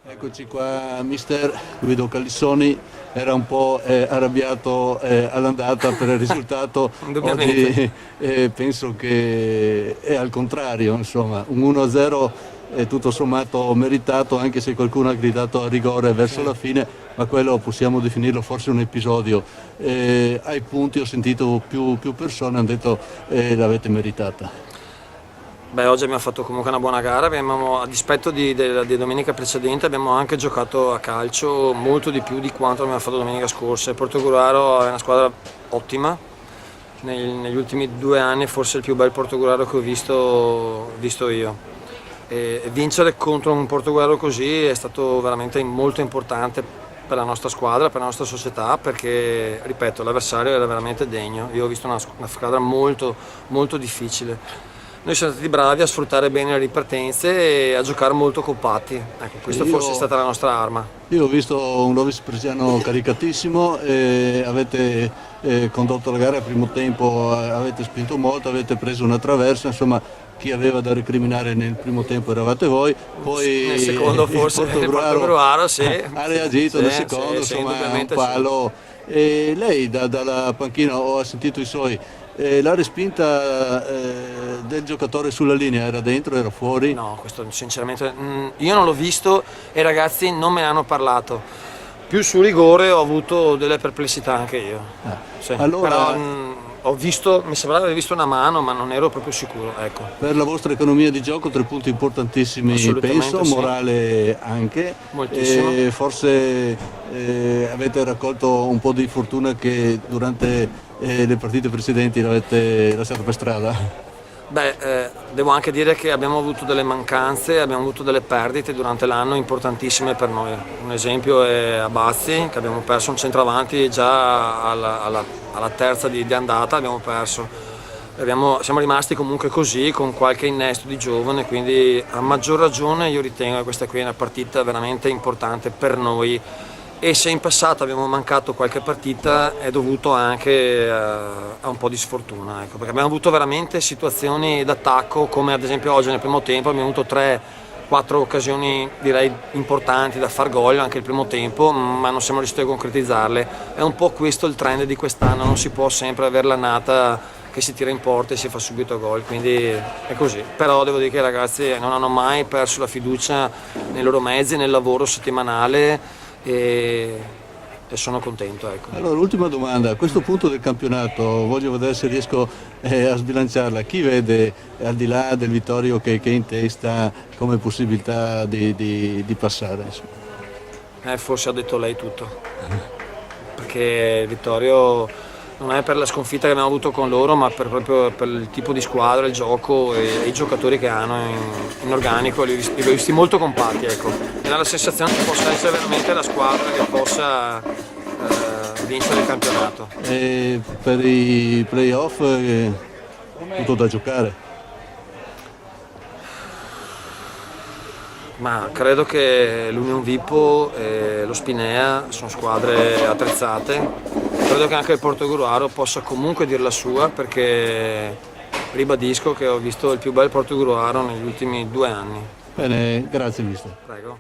Eccoci qua, mister Guido Callissoni era un po' arrabbiato all'andata per il risultato. Indubbiamente. Oggi penso che è al contrario, insomma, un 1-0 è tutto sommato meritato, anche se qualcuno ha gridato a rigore verso la fine, ma quello possiamo definirlo forse un episodio. Ai punti ho sentito più persone hanno detto l'avete meritata. Beh, oggi abbiamo fatto comunque una buona gara, a dispetto di domenica precedente abbiamo anche giocato a calcio molto di più di quanto abbiamo fatto domenica scorsa. Il Portogruaro è una squadra ottima, negli ultimi 2 anni forse il più bel Portogruaro che ho visto io. E vincere contro un Portogruaro così è stato veramente molto importante per la nostra squadra, per la nostra società, perché, ripeto, l'avversario era veramente degno. Io ho visto una squadra molto, molto difficile. Noi siamo stati bravi a sfruttare bene le ripartenze e a giocare molto compatti. Ecco, questa forse è stata la nostra arma. Io ho visto un Lovis Presiano caricatissimo, avete condotto la gara al primo tempo, avete spinto molto, avete preso una traversa, insomma chi aveva da recriminare nel primo tempo eravate voi, poi nel secondo forse il Portogruaro sì, ha reagito nel secondo, insomma un palo. E lei dalla panchina ho sentito i suoi. La respinta del giocatore sulla linea era dentro, era fuori? No, questo sinceramente io non l'ho visto e i ragazzi non me ne hanno parlato. Più sul rigore ho avuto delle perplessità anche io. Sì. Allora, però mi sembrava di aver visto una mano, ma non ero proprio sicuro. Ecco. Per la vostra economia di gioco 3 punti importantissimi, penso, sì. Morale anche. Moltissimo. Forse avete raccolto un po' di fortuna che durante le partite precedenti l'avete lasciato per strada? Beh, devo anche dire che abbiamo avuto delle mancanze, abbiamo avuto delle perdite durante l'anno importantissime per noi. Un esempio è Abazzi, che abbiamo perso un centravanti già alla terza di andata, abbiamo perso. Siamo rimasti comunque così, con qualche innesto di giovane, quindi a maggior ragione io ritengo che questa qui è una partita veramente importante per noi. E se in passato abbiamo mancato qualche partita è dovuto anche a un po' di sfortuna, ecco, perché abbiamo avuto veramente situazioni d'attacco, come ad esempio oggi nel primo tempo abbiamo avuto 3-4 occasioni direi importanti da far gol anche il primo tempo, ma non siamo riusciti a concretizzarle. È un po' questo il trend di quest'anno, non si può sempre avere l'annata che si tira in porta e si fa subito gol, quindi è così. Però devo dire che i ragazzi non hanno mai perso la fiducia nei loro mezzi, nel lavoro settimanale, e sono contento. Ecco. Allora, ultima domanda, a questo punto del campionato voglio vedere se riesco a sbilanciarla. Chi vede, al di là del Vittorio che è in testa, come possibilità di passare? Forse ha detto lei tutto, perché Vittorio non è per la sconfitta che abbiamo avuto con loro, ma proprio per il tipo di squadra, il gioco e i giocatori che hanno in organico, li ho visti molto compatti, ecco. E ha la sensazione che possa essere veramente la squadra che possa vincere il campionato. E per i playoff tutto da giocare? Ma credo che l'Union Vipo e lo Spinea sono squadre attrezzate. Credo che anche il Portogruaro possa comunque dire la sua, perché ribadisco che ho visto il più bel Portogruaro negli ultimi 2 anni. Bene, grazie mister. Prego.